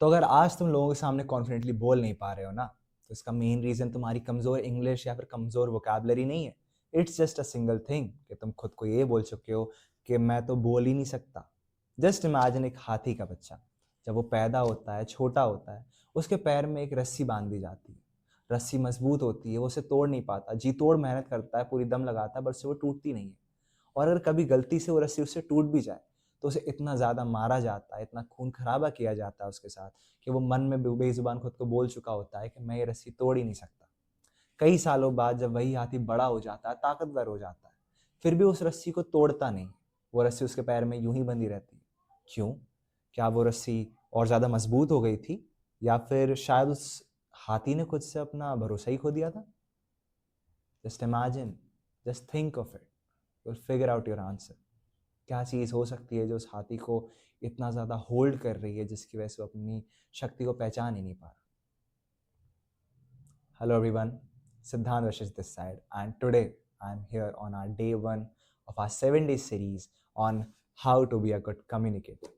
तो अगर आज तुम लोगों के सामने कॉन्फिडेंटली बोल नहीं पा रहे हो ना, तो इसका मेन रीज़न तुम्हारी कमज़ोर इंग्लिश या फिर कमज़ोर वोकैबुलरी नहीं है। It's just a single thing कि तुम खुद को ये बोल चुके हो कि मैं तो बोल ही नहीं सकता। जस्ट इमेजिन एक हाथी का बच्चा, जब वो पैदा होता है, छोटा होता है, उसके पैर में एक रस्सी बांध दी जाती है। रस्सी मजबूत होती है, वो उसे तोड़ नहीं पाता, जी तोड़ मेहनत करता है, पूरी दम लगाता है, पर उससे वो टूटती नहीं है। और अगर कभी गलती से वो रस्सी उससे टूट भी जाए, तो उसे इतना ज़्यादा मारा जाता है, इतना खून खराबा किया जाता है उसके साथ, कि वो मन में बेज़ुबान खुद को बोल चुका होता है कि मैं ये रस्सी तोड़ ही नहीं सकता। कई सालों बाद जब वही हाथी बड़ा हो जाता है, ताकतवर हो जाता है, फिर भी उस रस्सी को तोड़ता नहीं। वो रस्सी उसके पैर में यूं ही बंधी रहती है। क्यों? क्या वो रस्सी और ज़्यादा मजबूत हो गई थी, या फिर शायद उस हाथी ने खुद से अपना भरोसा ही खो दिया था? Just imagine, just think of it, you will figure out your answer. क्या चीज़ हो सकती है जो उस हाथी को इतना ज़्यादा होल्ड कर रही है, जिसकी वजह से वो अपनी शक्ति को पहचान ही नहीं पा रहा? Hello everyone, Siddhant Vashish this side, and today I'm here on our day one of our 7 day series on how to be a good communicator.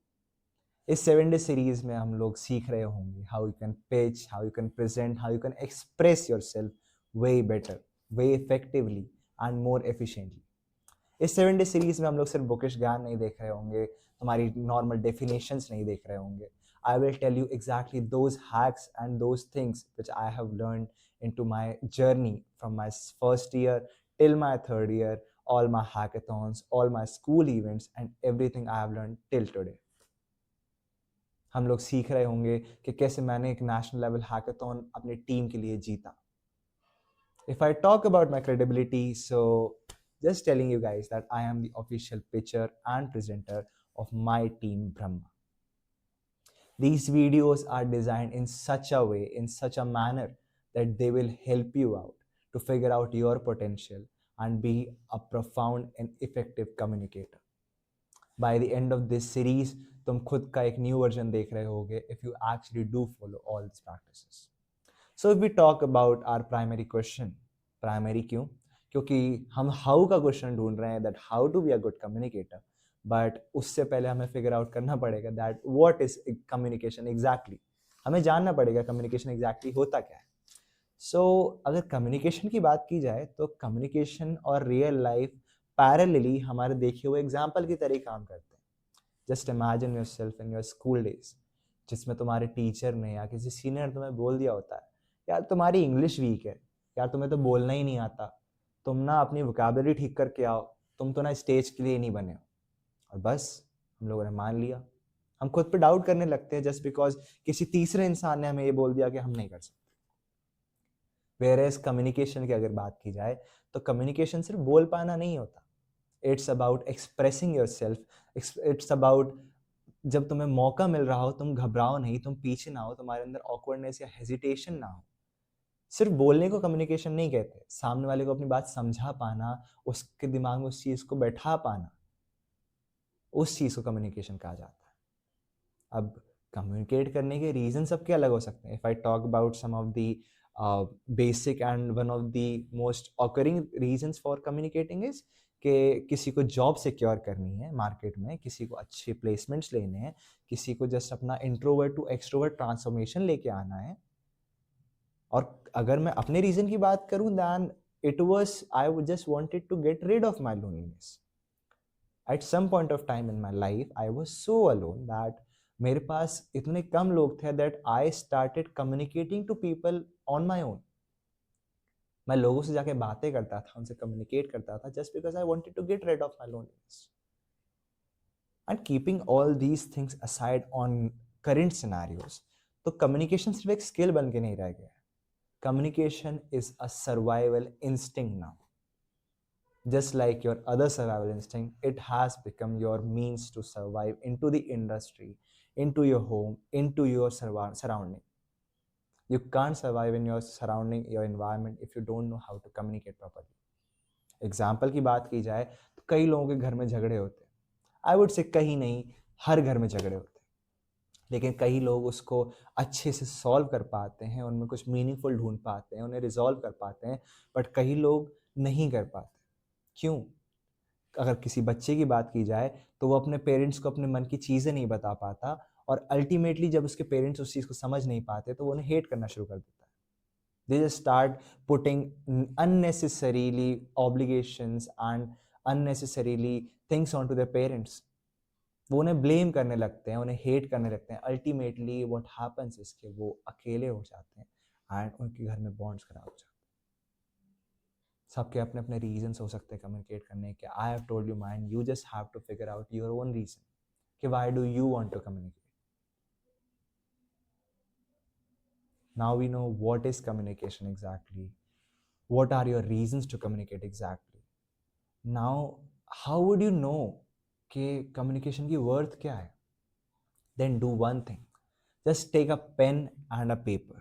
इस 7 डे सीरीज में हम लोग सीख रहे होंगे how you can pitch, how you can present, how you can express your self way better, way effectively and more efficiently. इस 7 day series में हम लोग सिर्फ बुकिश ज्ञान नहीं देख रहे होंगे, तुम्हारी नॉर्मल डेफिनेशंस नहीं देख रहे होंगे। I will tell you exactly those hacks and those things which I have learn in to my journey from my first year till my third year, all my hackathons, all my school events, and everything I have learned till today. हम लोग सीख रहे होंगे कि कैसे मैंने एक national level hackathon अपनी टीम के लिए जीता। If I talk about my credibility, so just telling you guys that I am the official pitcher and presenter of my team Brahma. These videos are designed in such a way, in such a manner that they will help you out to figure out your potential and be a profound and effective communicator. By the end of this series, तुम खुद का एक new version देख रहे होगे if you actually do follow all these practices. So if we talk about our primary question, primary क्यों? क्योंकि हम how का क्वेश्चन ढूंढ रहे हैं, that how to be a good communicator, but उससे पहले हमें फिगर आउट करना पड़ेगा that what is communication exactly. हमें जानना पड़ेगा communication exactly होता क्या है. So अगर communication की बात की जाए तो communication और real life parallelly हमारे देखे हुए एग्जाम्पल की तरह काम करते हैं. Just imagine your self in your school days, जिसमें तुम्हारे टीचर ने या किसी सीनियर ने तुम्हें बोल दिया होता है, यार तुम्हारी इंग्लिश वीक है, यार तुम्हें तो बोलना ही नहीं आता, तुम ना अपनी वोकैबुलरी ठीक करके आओ, तुम तो ना स्टेज के लिए नहीं बने हो। और बस हम लोगों ने मान लिया। हम खुद पे डाउट करने लगते हैं जस्ट बिकॉज किसी तीसरे इंसान ने हमें ये बोल दिया कि हम नहीं कर सकते। वेयर कम्युनिकेशन की अगर बात की जाए तो कम्युनिकेशन सिर्फ बोल पाना नहीं होता, it's about expressing your self, it's about जब तुम्हें मौका मिल रहा हो तुम घबराओ नहीं, तुम पीछे ना हो, तुम्हारे अंदर ऑकवर्डनेस या हेजिटेशन ना हो। सिर्फ बोलने को कम्युनिकेशन नहीं कहते, सामने वाले को अपनी बात समझा पाना, उसके दिमाग में उस चीज को बैठा पाना, उस चीज को कम्युनिकेशन कहा जाता है। अब कम्युनिकेट करने के रीजन सबके अलग हो सकते हैं। If I talk about some of the basic and one of the most occurring reasons for communicating is कि किसी को जॉब सिक्योर करनी है मार्केट में, किसी को अच्छे प्लेसमेंट्स लेने हैं, किसी को जस्ट अपना इंट्रोवर्ट टू एक्सट्रोवर्ट ट्रांसफॉर्मेशन लेके आना है। और अगर मैं अपने रीजन की बात करूं, then it was I just wanted to get rid of my loneliness. At some point of time in my life I was so alone that मेरे पास इतने कम लोग थे that I started communicating to people on my own. मैं लोगों से जाके बातें करता था, उनसे कम्युनिकेट करता था just because I wanted to get rid of my loneliness. And keeping all these things aside on current scenarios, तो कम्युनिकेशन सिर्फ एक स्किल बन के नहीं रह गया। Communication is a survival instinct now. Just like your other survival instinct, it has become your means to survive into the industry, into your home, into your surrounding. You can't survive in your surrounding, your environment, if you don't know how to communicate properly. Example की बात की जाए तो कई लोगों के घर में झगड़े होते हैं। आई वुड से कहीं नहीं, हर घर में झगड़े होते हैं, लेकिन कई लोग उसको अच्छे से सॉल्व कर पाते हैं, उनमें कुछ मीनिंगफुल ढूंढ पाते हैं, उन्हें रिजॉल्व कर पाते हैं, बट कई लोग नहीं कर पाते। क्यों? अगर किसी बच्चे की बात की जाए तो वो अपने पेरेंट्स को अपने मन की चीज़ें नहीं बता पाता, और अल्टीमेटली जब उसके पेरेंट्स उस चीज़ को समझ नहीं पाते तो वो उन्हें हेट करना शुरू कर देता है. They just start putting unnecessarily obligations and unnecessarily things onto their parents. वो उन्हें ब्लेम करने लगते हैं, उन्हें हेट करने लगते हैं. अल्टीमेटली व्हाट हैपेंस इज कि वो अकेले हो जाते हैं एंड उनके घर में बॉन्ड्स खराब हो जाते हैं. सबके अपने अपने रीजंस हो सकते हैं कम्युनिकेट करने के. I have told you mine, you just have to figure out your own reason कि why do you want to communicate. Now we know what is communication exactly. What are your reasons to communicate exactly? Now, how would you know कि communication की worth क्या है? Then do one thing. Just take a pen and a paper.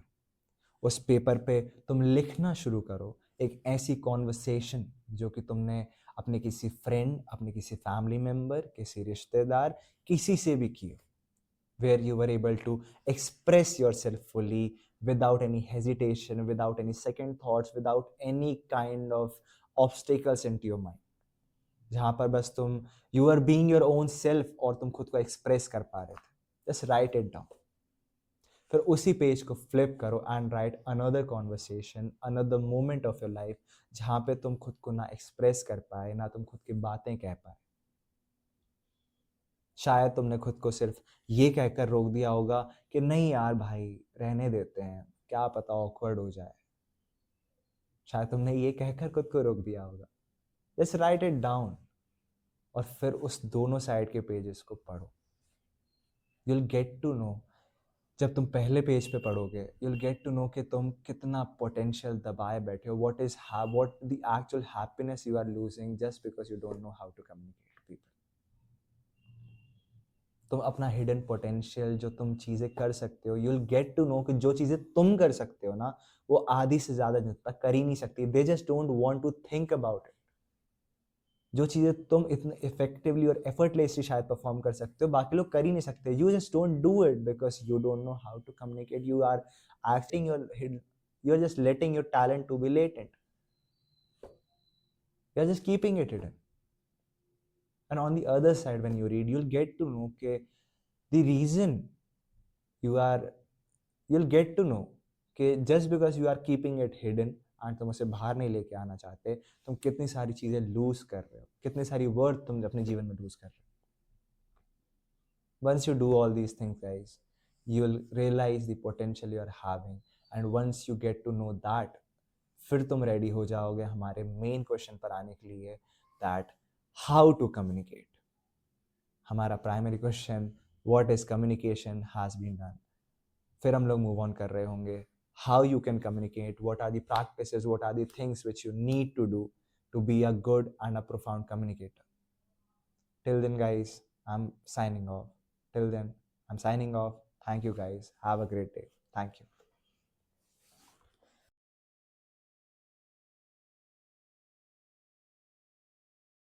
उस paper पे तुम लिखना शुरू करो एक ऐसी कॉन्वर्सेशन जो कि तुमने अपने किसी फ्रेंड, अपने किसी फैमिली मेम्बर, किसी रिश्तेदार, किसी से भी की हो, where you were able to express yourself fully without any hesitation, without any second thoughts, without any kind of obstacles into your mind. जहाँ पर बस तुम you are being your own self और तुम खुद को एक्सप्रेस कर पा रहे थे. Just write it down. फिर उसी पेज को फ्लिप करो and right another conversation, another moment of your life जहाँ पे तुम खुद को ना एक्सप्रेस कर पाए, ना तुम खुद की बातें कह पाए. शायद तुमने खुद को सिर्फ ये कहकर रोक दिया होगा कि नहीं यार भाई रहने देते हैं, क्या पता ऑकवर्ड हो जाए. शायद तुमने ये कहकर खुद को रोक दिया होगा. जस्ट राइट इट डाउन और फिर उस दोनों साइड के पेजेस को पढ़ो. यूल गेट टू नो, जब तुम पहले पेज पे पढ़ोगे यूल गेट टू नो कि तुम कितना पोटेंशियल दबाए बैठे हो. What the actual happiness you are losing just because you don't know how to communicate people. तुम अपना हिडन पोटेंशियल, जो तुम चीज़ें कर सकते हो, यूल गेट टू नो कि जो चीज़ें तुम कर सकते हो ना वो आधी से ज़्यादा जनता कर ही नहीं सकती. They just don't want to think about it. जो चीज़ें तुम इतने इफेक्टिवली और एफर्टलेसली शायद परफॉर्म कर सकते हो बाकी लोग कर ही नहीं सकते. You just don't do it because you don't know how to communicate. You are acting you are just letting your talent to be latent. You are just keeping it hidden. And on the other side, when you read, you'll get to know कि the reason you are, you'll get to know कि just because you are keeping it hidden and तुम उसे बाहर नहीं लेके आना चाहते, तुम कितनी सारी चीज़ें लूज कर रहे हो, कितनी सारी वर्थ तुम अपने जीवन में लूज कर रहे हो. Once you do all these things, guys, you will realize the potential you are having, and once you get to know that, फिर तुम रेडी हो जाओगे हमारे मेन क्वेश्चन पर आने के लिए, that how to communicate. हमारा primary question what is communication has been done. फिर हम लोग मूव ऑन कर रहे होंगे how you can communicate, what are the practices, what are the things which you need to be a good and a profound communicator. Till then, guys, I'm signing off. Till then, I'm signing off. Thank you, guys. Have a great day. Thank you.